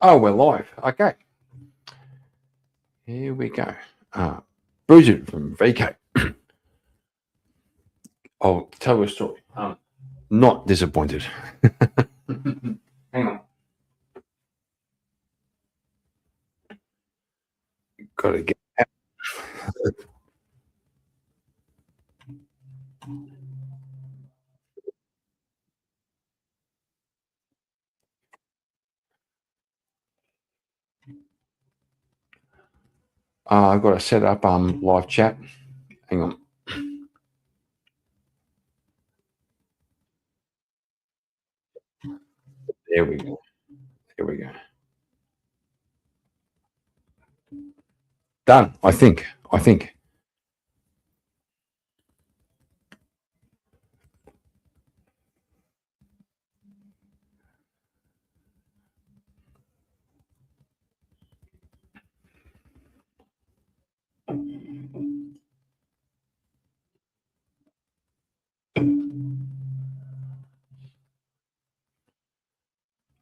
Oh, we're live. Okay. Here we go. Bridget from VK. I'll tell you a story. Not disappointed. Hang on. Got to get. I've got to set up live chat. Hang on. There we go. There we go. Done. I think.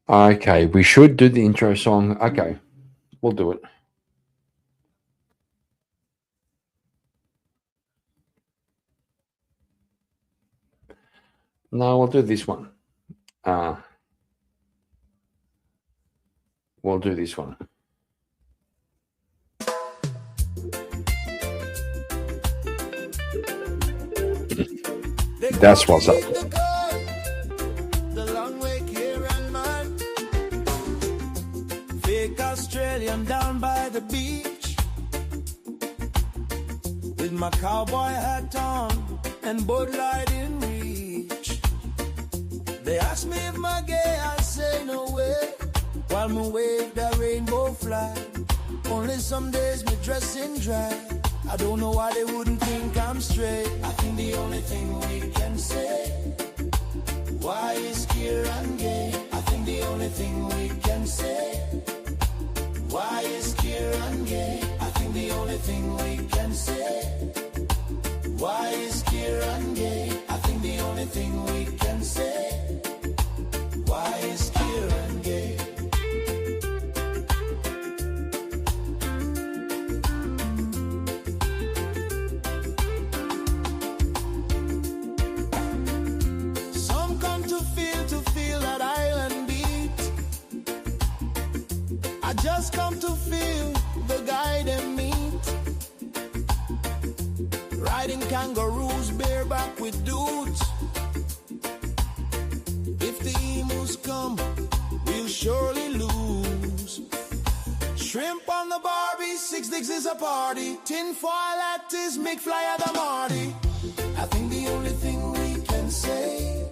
Okay. We should do the intro song. Okay. We'll do it. No, we'll do this one. We'll do this one. That's what's up. Fake Australian down by the beach with my cowboy hat on and Bud Light in reach. They ask me if I'm gay, I say no way. While me wave the rainbow flag, only some days me dress in drag. I don't know why they wouldn't think I'm straight. I think the only thing we can say, why is Kieran gay? I think the only thing we can say, why is Kieran gay? I think the only thing we can say, why is Kieran gay? I think the only thing we can say, why is Kieran gay? Some come to feel that island beat. I just come to feel the guy they meet. Riding kangaroos bareback with dudes. If the emus come, we'll surely lose. Shrimp on the Barbie, 6 dicks is a party. Tinfoil at his McFly at the Marty. I think the only thing we can say,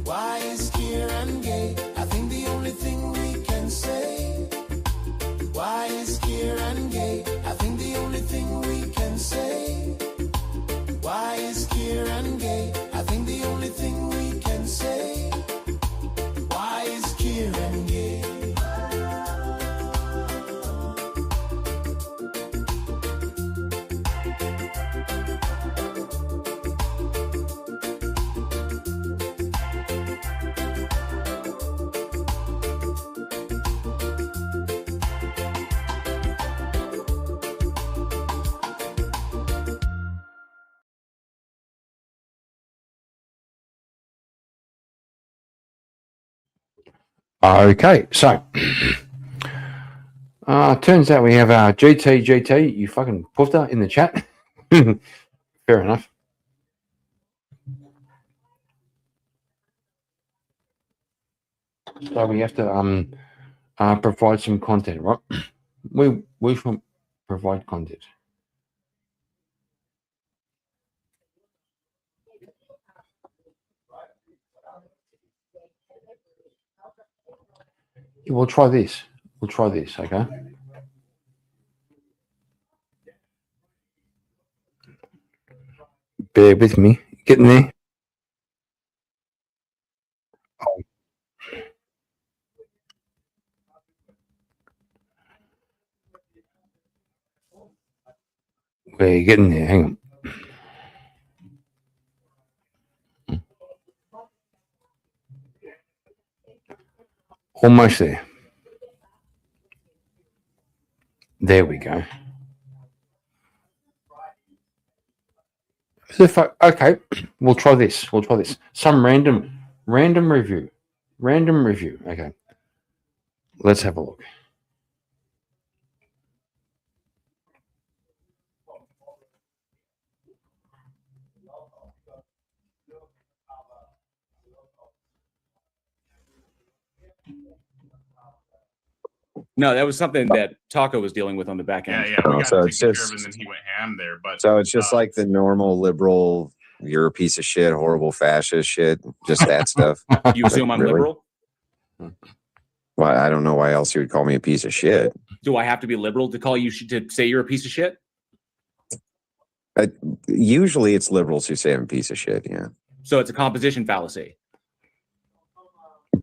why is Kieran gay? I think the only thing we can say, why is Kieran gay? I think the only thing we can say, why is Kieran gay? I think the only thing we can say, why is Kieran gay? Okay. So, turns out we have GT, you fucking poofter, in the chat. Fair enough. So we have to provide some content, right? We should provide content. We'll try this. Okay? Bear with me. Getting there. We're getting there. Hang on. Almost there. There we go. Okay, we'll try this. Some random review. Okay, let's have a look. No, that was something that Taco was dealing with on the back end. Yeah, we got so it it's taken just- care of, and then he went ham there. But So it's just like the normal liberal, you're a piece of shit, horrible fascist shit, just that stuff. You assume I'm Really? liberal? Well, I don't know why else you would call me a piece of shit. Do I have to be liberal to call you to say you're a piece of shit? Usually it's liberals who say I'm a piece of shit. Yeah. So it's a composition fallacy.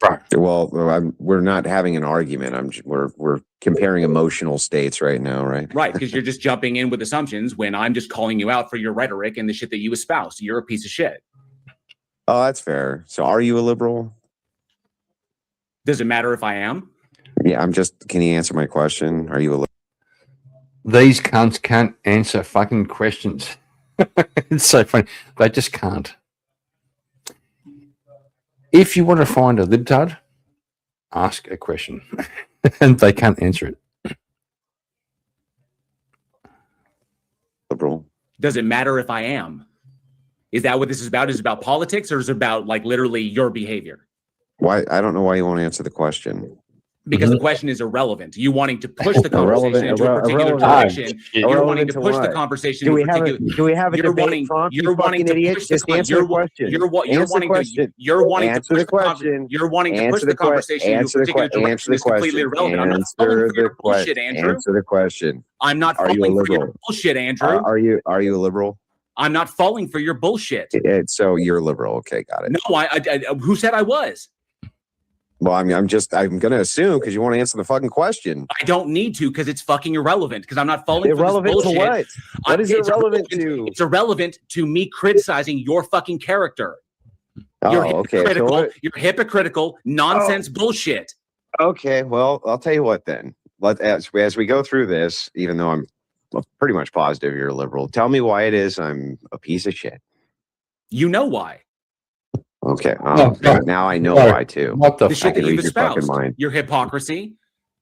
Bro, Well, we're not having an argument. We're comparing emotional states right now, right? Right, because you're just jumping in with assumptions when I'm just calling you out for your rhetoric and the shit that you espouse. You're a piece of shit. Oh, that's fair. So are you a liberal? Does it matter if I am? Yeah, can you answer my question? Are you a liberal? these cunts can't answer fucking questions. It's so funny. They just can't. If you want to find a libtard, ask a question. And they can't answer it. Liberal? Does it matter if I am? Is that what this is about? Is it about politics, or is it about like literally your behavior? Why? I don't know why you won't answer the question. Because the question is irrelevant. You wanting to push the conversation into a particular irrelevant. direction. You're wanting to push the conversation. Do we into have particular. do we have a You're debate, wanting. Frank, you You're wanting fucking to idiot? push the Just answer the question. You're wanting to. You're wanting to push the question. You're wanting to push the conversation into a particular direction. It's completely irrelevant. I'm not falling for your bullshit, Andrew. Answer the question. I'm not Are you a falling for your liberal? bullshit, Andrew. Are you a liberal? I'm not falling for your bullshit. So you're liberal. Okay, got it. No, I who said I was? Well, I'm going to assume because you want to answer the fucking question. I don't need to because it's fucking irrelevant because I'm not falling Irrelevant for this to bullshit. what? What is it relevant to? It's irrelevant to me criticizing your fucking character. You're Oh, okay. hypocritical. So You're hypocritical nonsense bullshit. okay. Well, I'll tell you what then. As we go through this, even though I'm pretty much positive you're a liberal, tell me why it is I'm a piece of shit. You know why? Okay. No. Now I know No. why too. What the The shit can that you've read your fucking espoused. mind. Your hypocrisy.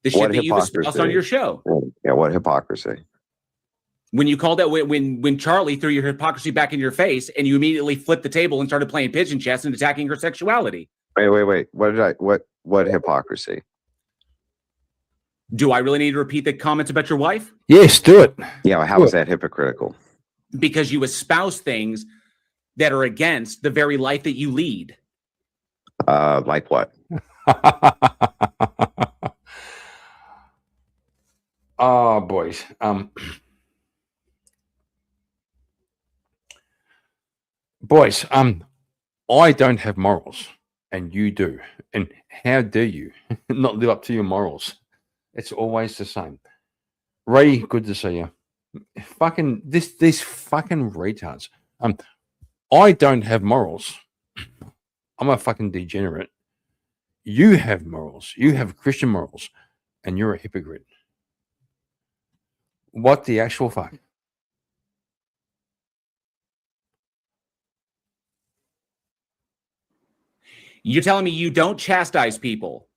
The shit What that you've espoused on hypocrisy? your show. Yeah. What hypocrisy? When you called out when Charlie threw your hypocrisy back in your face and you immediately flipped the table and started playing pigeon chess and attacking her sexuality. Wait. What hypocrisy? Do I really need to repeat the comments about your wife? Yes, do it. Yeah. Well, how is that hypocritical? Because you espouse things that are against the very life that you lead. Like what? Oh, boys. Boys, I don't have morals, and you do. And how dare you not live up to your morals? It's always the same. Ray, good to see you. Fucking these fucking retards. I don't have morals. I'm a fucking degenerate. You have morals. You have Christian morals, and you're a hypocrite. What the actual fuck? You're telling me you don't chastise people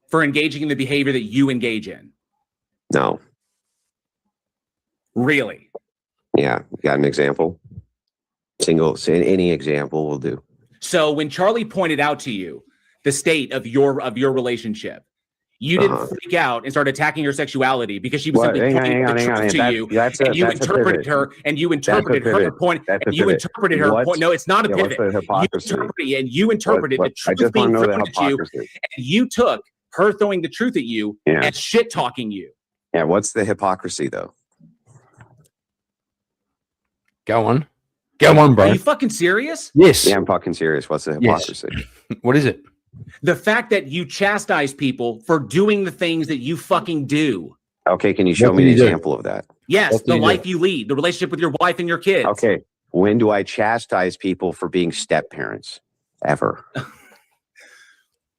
for engaging in the behavior that you engage in? No. Really? Yeah. Got an example? Any example will do. So when Charlie pointed out to you the state of your relationship, you didn't freak out and start attacking her sexuality because she was simply pointing the truth to you, and you interpreted her, and you interpreted her point, and you interpreted her point. No, it's not a pivot. You interpreted the truth being thrown at you, and you took her throwing the truth at you and shit talking you. Yeah, what's the hypocrisy though? Go on. Go on, bro. Are you fucking serious? Yes. Yeah, I'm fucking serious. What's the hypocrisy? What is it? The fact that you chastise people for doing the things that you fucking do. Okay, can you show me an example of that? Yes, the life you lead, the relationship with your wife and your kids. Okay, when do I chastise people for being step parents? Ever?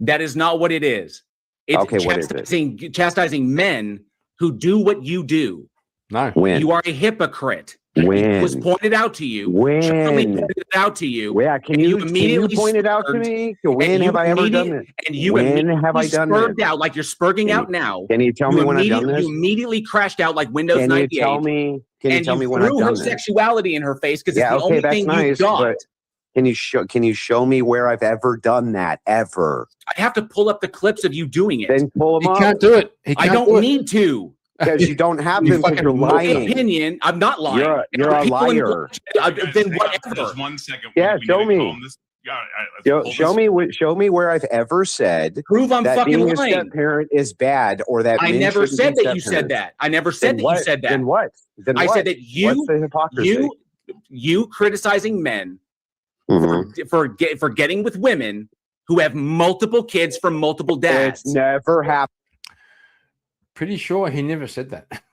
That is not what it is. It's okay, what is it? Chastising men who do what you do. No. When? You are a hypocrite. When? It was pointed out to you. When? Charlie pointed it out to you. Yeah, can you point it out to me? When have I ever done it? And you when have I done spurred it? out like you're spurging out now. Can you tell me when I've done this? You immediately crashed out like Windows 98. Can you tell me when I've done her this? sexuality in her face because it's the only thing you got. But can you show me where I've ever done that ever? I have to pull up the clips of you doing it. Then pull them up. He can't do it. I don't need to. Because you don't have them because you're lying. Opinion. I'm not lying. You're a liar. Then whatever. Just 1 second. Yeah, show me. Show me where I've ever said prove I'm that fucking being lying. a step parent is bad or that I never said that you said that. I never said that you said that. Then what? I said that What's the hypocrisy? you criticizing men for getting with women who have multiple kids from multiple dads. It's never happened. Pretty sure he never said that.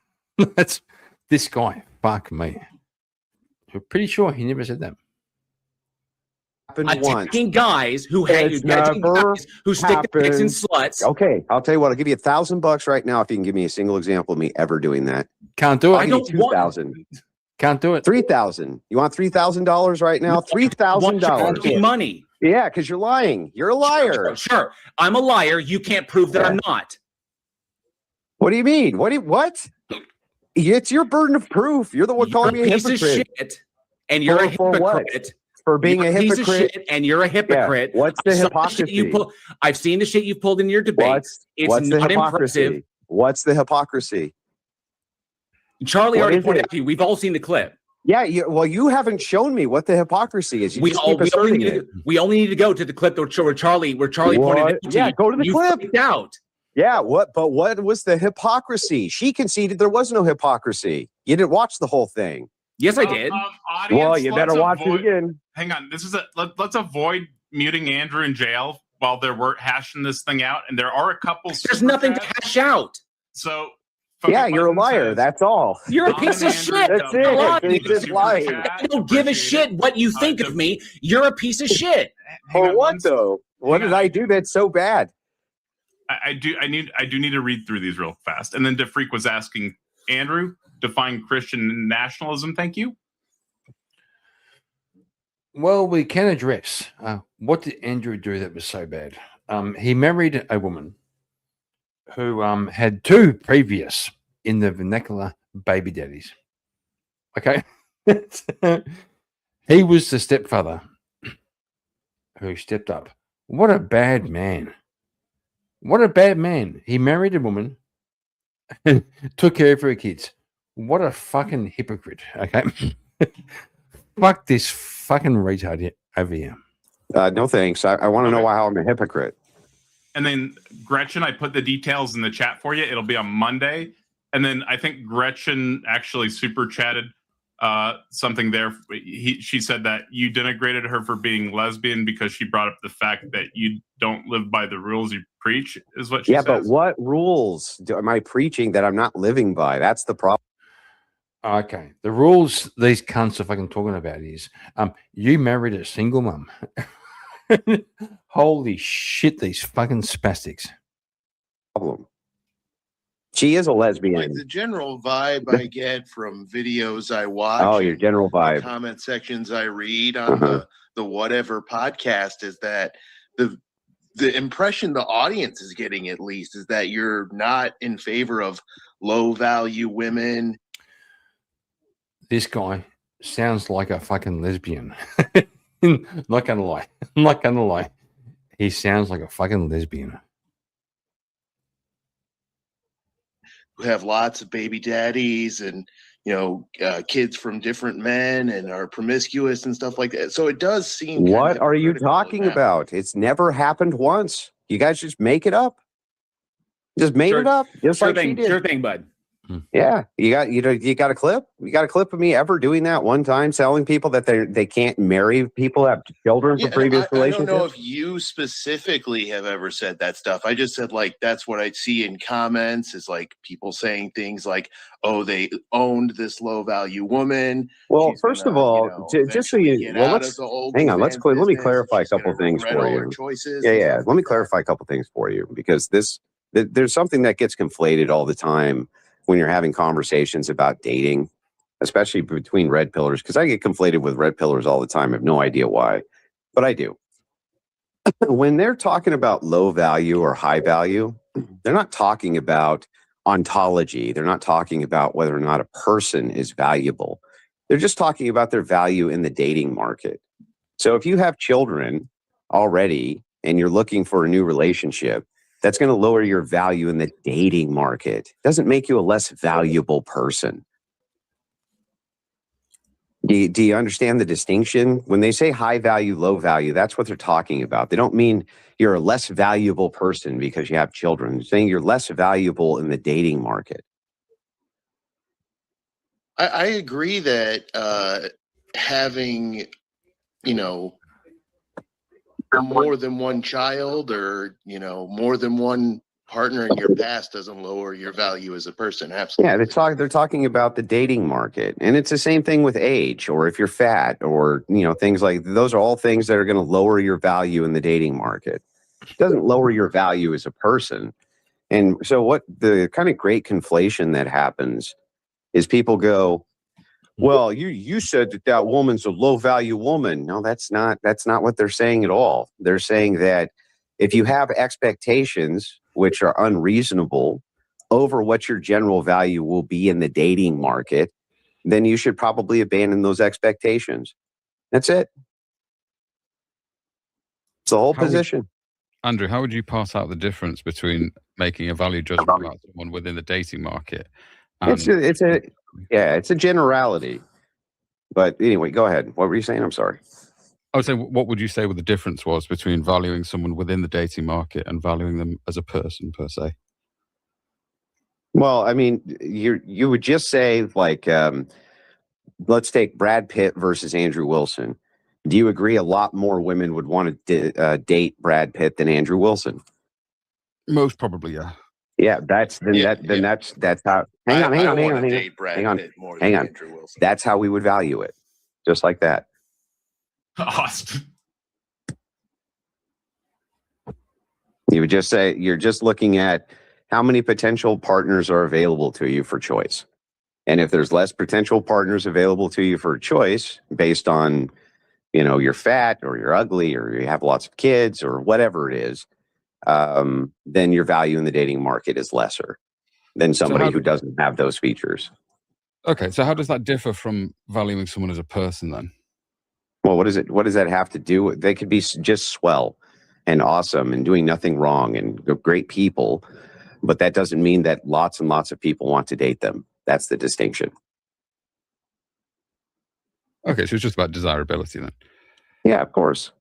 That's this guy. Fuck me. I'm pretty sure he never said that. Attacking guys who stick dicks in sluts. Okay, I'll tell you what. I'll give you $1,000 right now if you can give me a single example of me ever doing that. Can't do it. I don't 2,000. Can't do it. 3,000. You want $3,000 right now? $3,000. Money. Yeah, because you're lying. You're a liar. Sure. I'm a liar. You can't prove that I'm not. What do you mean? What? It's your burden of proof. You're the one calling me a hypocrite. Piece of shit, and you're a hypocrite. For being a hypocrite. Piece of shit, and you're a hypocrite. Yeah. What's the hypocrisy? I've seen the shit you've pulled in your debates. What's the hypocrisy? Impressive. What's the hypocrisy? Charlie already pointed out to you. We've all seen the clip. Yeah, you haven't shown me what the hypocrisy is. We only need to go to the clip where Charlie pointed it out to you. Go to the clip. Freaked out. Yeah, what was the hypocrisy? She conceded there was no hypocrisy. You didn't watch the whole thing. Yes, I did. Audience, well, you better watch it again. Hang on. Let's avoid muting Andrew in jail while they're hashing this thing out. And there are a couple. There's nothing to hash out. So yeah, you're a liar. That's all. You're a piece of shit. That's it. It's just lying. I don't give a shit what you think of me. You're a piece of shit. For what though? What did I do that's so bad? I do need to read through these real fast. And then DeFreak was asking, Andrew, define Christian nationalism. Thank you. Well, we can address what did Andrew do that was so bad. He married a woman who had two previous, in the vernacular, baby daddies. Okay. He was the stepfather who stepped up. What a bad man. What a bad man. He married a woman and took care of her kids. What a fucking hypocrite. Okay. Fuck this fucking retard over here. No thanks. I want to know how I'm a hypocrite. And then Gretchen, I put the details in the chat for you. It'll be on Monday. And then I think Gretchen actually super chatted something there. She said that you denigrated her for being lesbian because she brought up the fact that you don't live by the rules you preach, is what she says. But what rules am I preaching that I'm not living by? That's the problem. Okay. The rules these cunts are fucking talking about is you married a single mum. Holy shit, these fucking spastics. Problem. She is a lesbian. Like the general vibe I get from videos I watch. Oh, your general vibe. Comment sections I read on the whatever podcast is that the impression the audience is getting, at least, is that you're not in favor of low value women. This guy sounds like a fucking lesbian. Not gonna lie. I'm not gonna lie. He sounds like a fucking lesbian. Who have lots of baby daddies and, kids from different men and are promiscuous and stuff like that. So it does seem. What are you talking about? It's never happened once. You guys just make it up. Just made it up. Just sure like thing, sure thing, bud. Yeah, you got a clip. You got a clip of me ever doing that one time, telling people that they can't marry people that have children from previous relationships. I don't know if you specifically have ever said that stuff. I just said that's what I see in comments is like people saying things like, "Oh, they owned this low value woman." Well, first of all, just so you let's hang on. Let me clarify a couple things for you. Yeah. Let me clarify a couple things for you because there's something that gets conflated all the time. when you're having conversations about dating, especially between red pillars, because I get conflated with red pillars all the time. I have no idea why, but I do. When they're talking about low value or high value, they're not talking about ontology. They're not talking about whether or not a person is valuable. They're just talking about their value in the dating market. So if you have children already and you're looking for a new relationship, that's going to lower your value in the dating market. It doesn't make you a less valuable person. Do you understand the distinction? When they say high value, low value, that's what they're talking about. They don't mean you're a less valuable person because you have children. They're saying you're less valuable in the dating market. I agree that having, more than one child or, more than one partner in your past doesn't lower your value as a person. Absolutely. Yeah, they're talking about the dating market. And it's the same thing with age, or if you're fat, or, things like those are all things that are going to lower your value in the dating market. It doesn't lower your value as a person. And so what the kind of great conflation that happens is people go, well, you said that woman's a low value woman. No, that's not what they're saying at all. They're saying that if you have expectations which are unreasonable over what your general value will be in the dating market, then you should probably abandon those expectations. That's it. It's the whole position. Andrew, how would you parse out the difference between making a value judgment about someone within the dating market? It's a generality. But anyway, go ahead. What were you saying? I'm sorry. I would say, what would you say the difference was between valuing someone within the dating market and valuing them as a person per se? Well, I mean, you would just say, like, let's take Brad Pitt versus Andrew Wilson. Do you agree a lot more women would want to date Brad Pitt than Andrew Wilson? Most probably, yeah. Yeah, that's how. Hang on. That's how we would value it, just like that. Awesome. You would just say you're just looking at how many potential partners are available to you for choice, and if there's less potential partners available to you for choice based on, you're fat or you're ugly or you have lots of kids or whatever it is, then your value in the dating market is lesser than somebody who doesn't have those features. Okay, so how does that differ from valuing someone as a person then? Well, what does that have to do with? They could be just swell and awesome and doing nothing wrong and great people, but that doesn't mean that lots and lots of people want to date them. That's the distinction. Okay, so it's just about desirability then. Yeah, of course.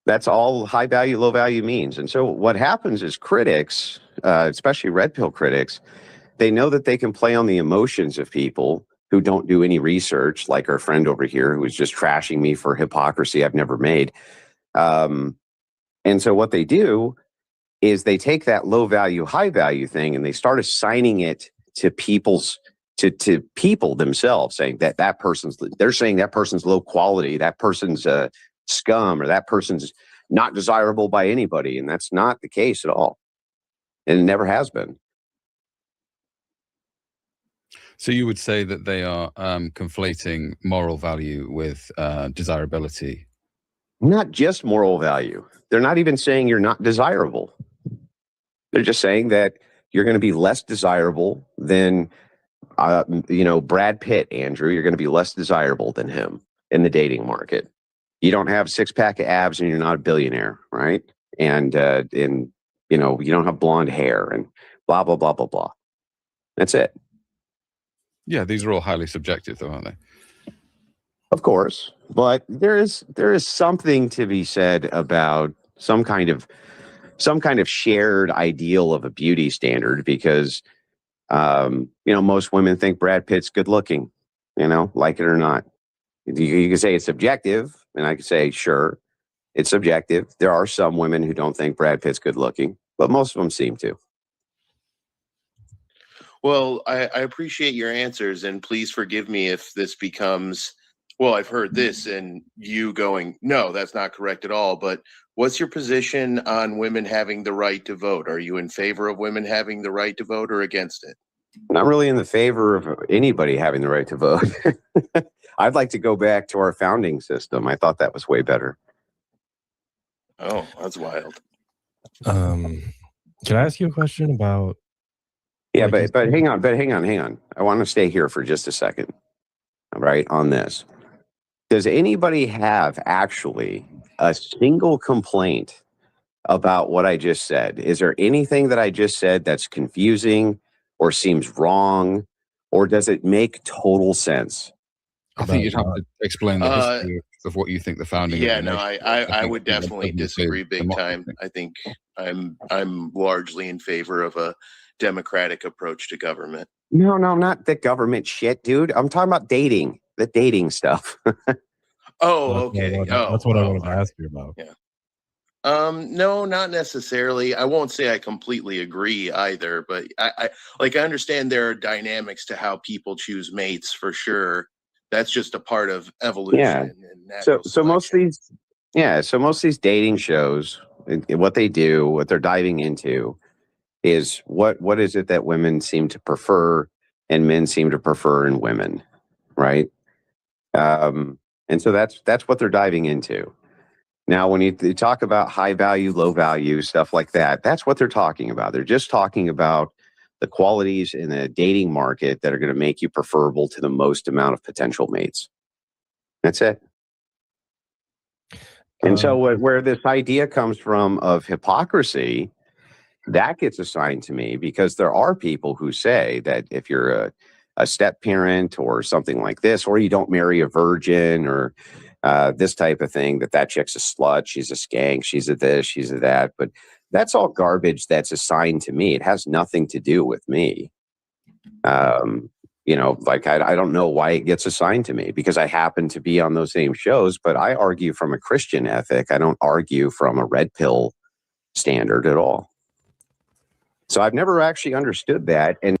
That's all high value, low value means. And so what happens is critics, especially red pill critics, they know that they can play on the emotions of people who don't do any research, like our friend over here who was just trashing me for hypocrisy I've never made. And so what they do is they take that low value, high value thing and they start assigning it to to people themselves, saying they're saying that person's low quality, that person's scum, or that person's not desirable by anybody. And that's not the case at all. And it never has been. So you would say that they are conflating moral value with desirability? Not just moral value. They're not even saying you're not desirable. They're just saying that you're going to be less desirable than, Brad Pitt, Andrew. You're going to be less desirable than him in the dating market. You don't have 6-pack of abs and you're not a billionaire, right? And you don't have blonde hair and blah, blah, blah, blah, blah. That's it. Yeah, these are all highly subjective, though, aren't they? Of course, but there is something to be said about some kind of shared ideal of a beauty standard, because most women think Brad Pitt's good looking, like it or not. You can say it's subjective, and I can say, sure, it's subjective. There are some women who don't think Brad Pitt's good looking, but most of them seem to. Well, I appreciate your answers, and please forgive me if this becomes, well, I've heard this and you going, no, that's not correct at all. But what's your position on women having the right to vote? Are you in favor of women having the right to vote or against it? Not really in the favor of anybody having the right to vote. I'd like to go back to our founding system. I thought that was way better. Oh, that's wild. Can I ask you a question about? Yeah, but hang on. I want to stay here for just a second. All right, on this. Does anybody have actually a single complaint about what I just said? Is there anything that I just said that's confusing or seems wrong, or does it make total sense? I think you'd have to explain the history of what you think the founding. Yeah, no, I would definitely disagree big time. I think I'm largely in favor of a democratic approach to government. No, not the government shit, dude. I'm talking about dating, the dating stuff. Okay. That's what I wanted to ask you about. Yeah. No, not necessarily. I won't say I completely agree either, but I understand there are dynamics to how people choose mates for sure. That's just a part of evolution. Yeah. And so most of these dating shows, what they do, what they're diving into, is what is it that women seem to prefer and men seem to prefer in women, right? And so that's what they're diving into. Now, when you talk about high value, low value, stuff like that, that's what they're talking about. They're just talking about the qualities in the dating market that are going to make you preferable to the most amount of potential mates. That's it. And so where this idea comes from of hypocrisy, that gets assigned to me because there are people who say that if you're a step parent or something like this, or you don't marry a virgin or this type of thing, that chick's a slut, she's a skank, she's a this, she's a that. But that's all garbage that's assigned to me. It has nothing to do with me. Like I don't know why it gets assigned to me because I happen to be on those same shows, but I argue from a Christian ethic. I don't argue from a red pill standard at all. So I've never actually understood that. And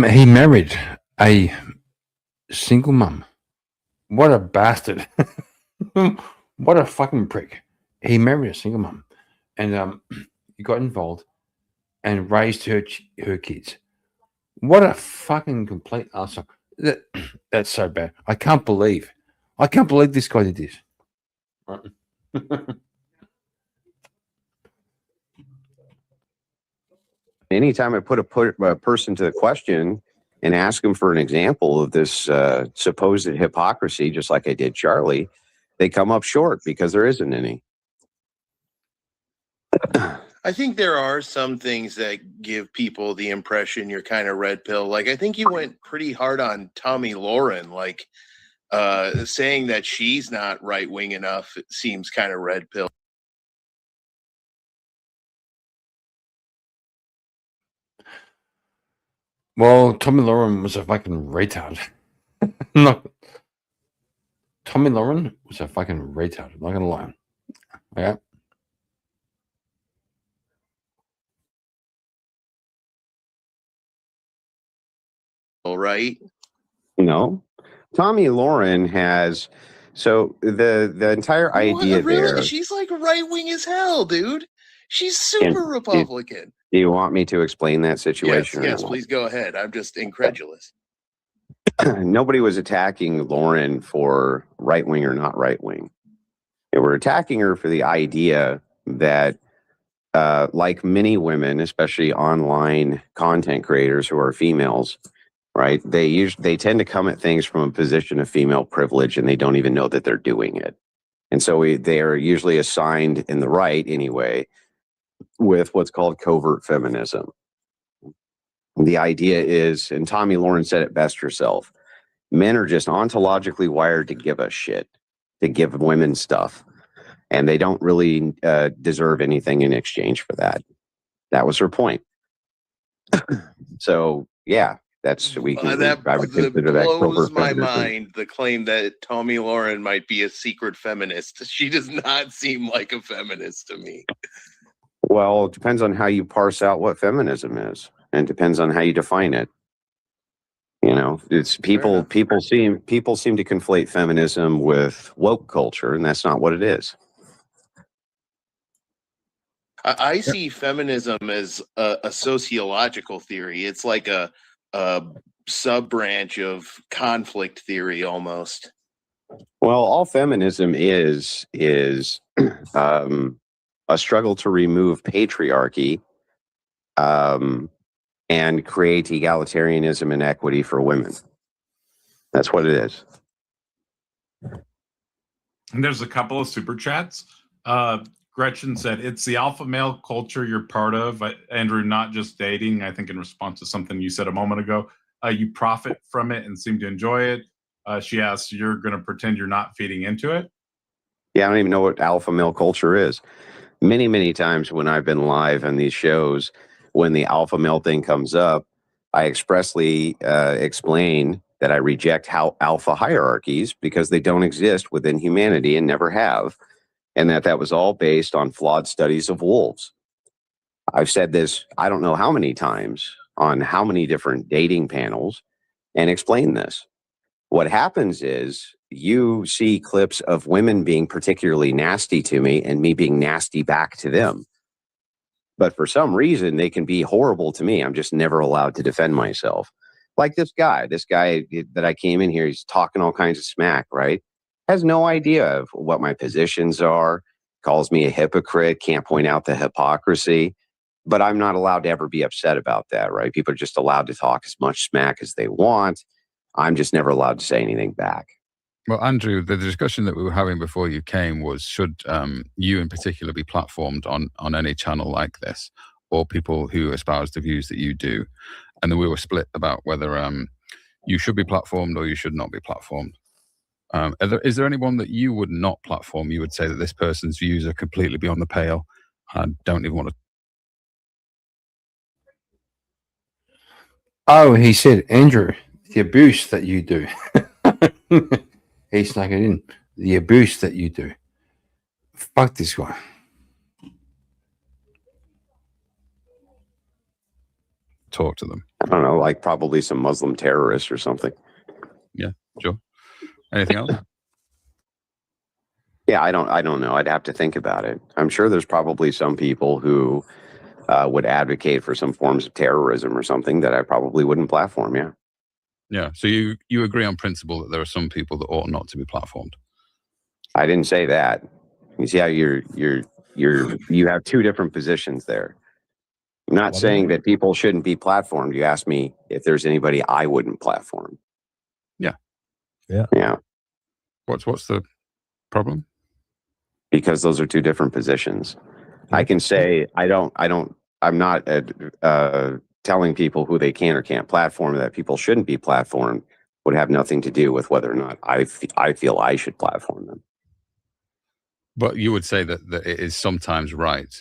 he married a single mum. What a bastard. What a fucking prick. He married a single mum and he got involved and raised her kids. What a fucking complete arsehole. That's so bad. I can't believe this guy did this. Right. Anytime I put a person to the question and ask them for an example of this supposed hypocrisy, just like I did Charlie, they come up short because there isn't any. I think there are some things that give people the impression you're kind of red pill. Like, I think you went pretty hard on Tomi Lahren, like saying that she's not right wing enough. It seems kind of red pill. Well, Tomi Lahren was a fucking retard. No. Tomi Lahren was a fucking retard. I'm not gonna lie. Yeah. All right. No, Tomi Lahren has. So the entire idea there. She's like right wing as hell, dude. She's super Republican. Do you want me to explain that situation? Yes, please go ahead. I'm just incredulous. Nobody was attacking Lahren for right wing or not right wing. They were attacking her for the idea that, like many women, especially online content creators who are females, right? They tend to come at things from a position of female privilege, and they don't even know that they're doing it. And so they are usually assigned in the right anyway with what's called covert feminism. The idea is, and Tomi Lahren said it best herself, men are just ontologically wired to give us shit, to give women stuff. And they don't really deserve anything in exchange for that. That was her point. So, yeah, I would consider that blows my mind, the claim that Tomi Lahren might be a secret feminist. She does not seem like a feminist to me. Well, it depends on how you parse out what feminism is, and it depends on how you define it. You know, it's people seem to conflate feminism with woke culture, and that's not what it is. I see feminism as a sociological theory. It's like a sub branch of conflict theory almost. Well, all feminism is a struggle to remove patriarchy and create egalitarianism and equity for women. That's what it is. And there's a couple of super chats. Gretchen said, it's the alpha male culture you're part of. Andrew, not just dating. I think in response to something you said a moment ago, you profit from it and seem to enjoy it. She asked, you're going to pretend you're not feeding into it? Yeah, I don't even know what alpha male culture is. Many, many times when I've been live on these shows, when the alpha male thing comes up, I expressly explain that I reject alpha hierarchies because they don't exist within humanity and never have, and that was all based on flawed studies of wolves. I've said this, I don't know how many times on how many different dating panels and explained this. What happens is you see clips of women being particularly nasty to me and me being nasty back to them. But for some reason, they can be horrible to me. I'm just never allowed to defend myself. Like this guy that I came in here, he's talking all kinds of smack, right? Has no idea of what my positions are, calls me a hypocrite, can't point out the hypocrisy. But I'm not allowed to ever be upset about that, right? People are just allowed to talk as much smack as they want. I'm just never allowed to say anything back. Well, Andrew, the discussion that we were having before you came was, should you in particular be platformed on any channel like this, or people who espouse the views that you do? And then we were split about whether you should be platformed or you should not be platformed. Is there anyone that you would not platform? You would say that this person's views are completely beyond the pale and don't even want to. Oh, he said, Andrew, the abuse that you do. He snuck it in. The abuse that you do. Fuck this guy. Talk to them. I don't know, like probably some Muslim terrorist or something. Yeah, sure. Anything else? Yeah, I don't know. I'd have to think about it. I'm sure there's probably some people who would advocate for some forms of terrorism or something that I probably wouldn't platform. Yeah. Yeah. So you agree on principle that there are some people that ought not to be platformed? I didn't say that. You see how you have two different positions there. I'm not saying that people shouldn't be platformed. You asked me if there's anybody I wouldn't platform. Yeah. Yeah. Yeah. What's the problem? Because those are two different positions. I can say I'm not telling people who they can or can't platform. That people shouldn't be platformed would have nothing to do with whether or not I feel I should platform them. But you would say that it is sometimes right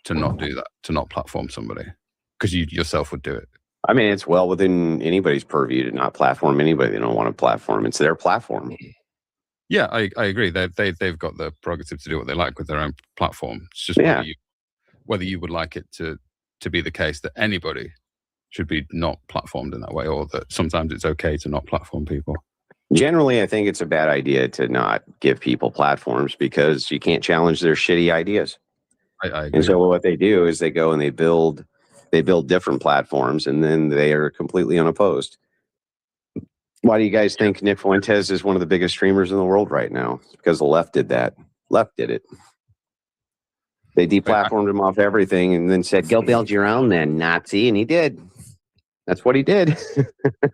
to not do that, to not platform somebody, because you yourself would do it. I mean, it's well within anybody's purview to not platform anybody they don't want to platform. It's their platform. Yeah, I agree. They've got the prerogative to do what they like with their own platform. It's just whether you would like it to be the case that anybody should be not platformed in that way, or that sometimes it's okay to not platform people. Generally, I think it's a bad idea to not give people platforms because you can't challenge their shitty ideas. I agree. And so what they do is they go and they build different platforms, and then they are completely unopposed. Why do you guys think Nick Fuentes is one of the biggest streamers in the world right now? It's because the left did that. Left did it. They deplatformed him off everything and then said, go build your own then, Nazi. And he did. That's what he did.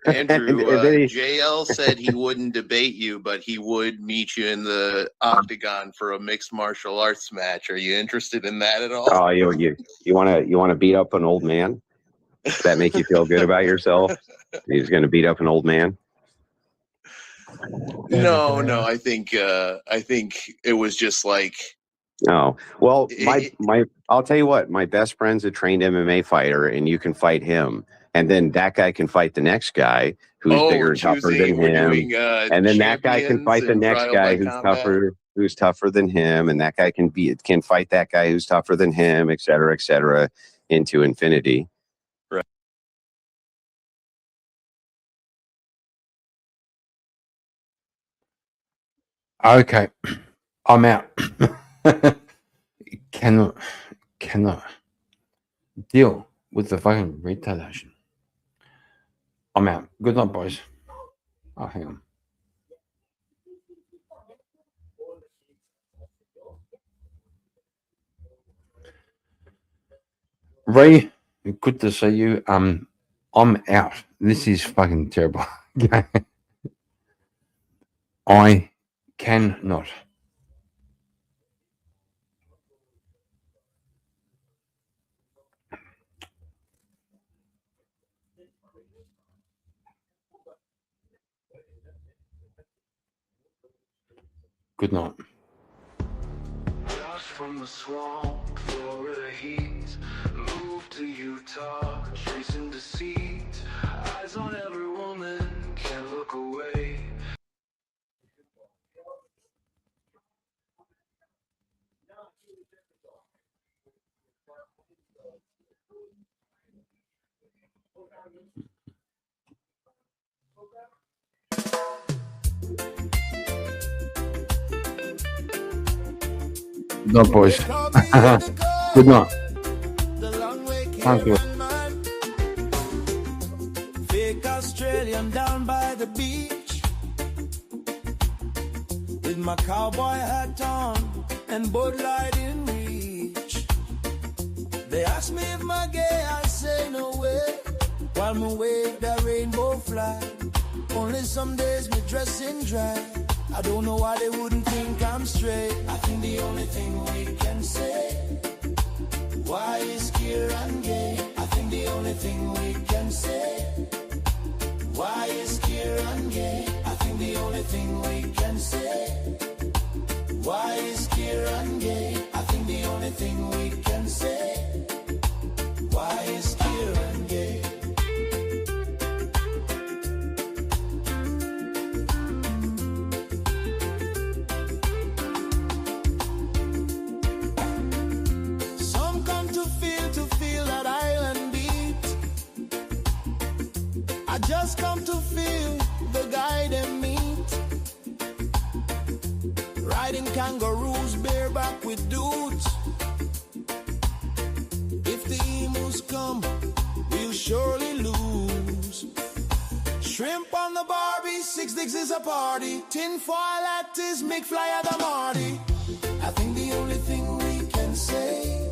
Andrew, JL said he wouldn't debate you, but he would meet you in the octagon for a mixed martial arts match. Are you interested in that at all? Oh, you want to beat up an old man? Does that make you feel good about yourself? He's going to beat up an old man? No. I think it was just like. Oh, well, I'll tell you what. My best friend's a trained MMA fighter, and you can fight him. And then that guy can fight the next guy who's bigger and tougher than him. And then that guy can fight the next guy who's tougher than him. And that guy can fight that guy who's tougher than him, et cetera, into infinity. Right. Okay. I'm out. Can cannot deal with the fucking retardation. I'm out. Good night, boys. Oh, hang on. Ray, good to see you. I'm out. This is fucking terrible. I cannot. Good night. From the swamp, Florida heat, moved to Utah, chasing deceit. Eyes on every woman, can't look away. Good night, boys. Good night. Thank you. Fake Australian down by the beach, with my cowboy hat on and Bud Light in reach. They ask me if I'm gay, I say no way, while me wave that rainbow flag. Only some days me dress in drag. I don't know why they wouldn't think I'm straight. I think the only thing we can say, why is Kieran gay? I think the only thing we can say, why is Kieran gay? I think the only thing we can say, why is Kieran gay? I think the only thing we can say, why is Kieran gay? Some come to feel that island beat. I just come to feel the guy they meet. Riding kangaroos bareback with dudes. If the emus come, we'll surely lose. Shrimp on the Barbie, 6 dicks is a party. Tin foil at his McFly at the Marty. I think the only thing we can say,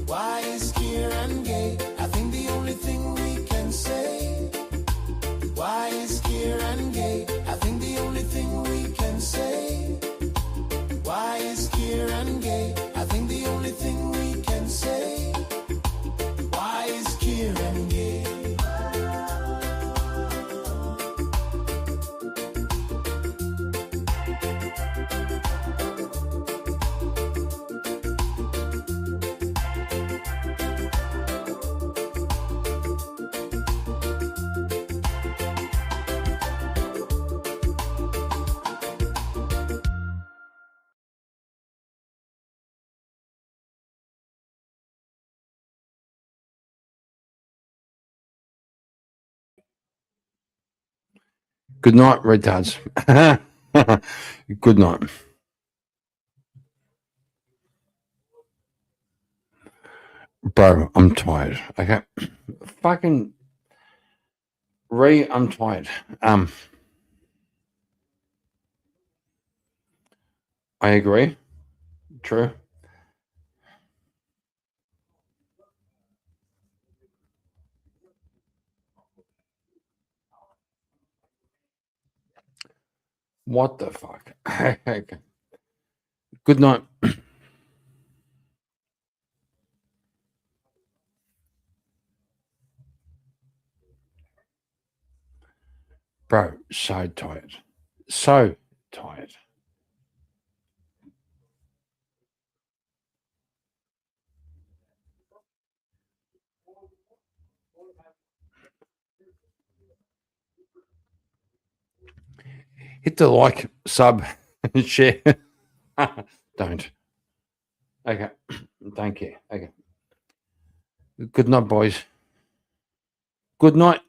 why is Kieran gay? I think the only thing we can say, why is Kieran gay? I think the only thing we can say, why is Kieran gay? I think the only thing we can say, why is Kieran gay? Good night, retards. Good night. Bro, I'm tired. Okay. Fucking Ray, I'm tired. I agree. True. What the fuck? Okay. Good night. Bro, so tired. So tired. Hit the like, sub, and share. Don't. Okay. Thank you. Okay. Good night, boys. Good night.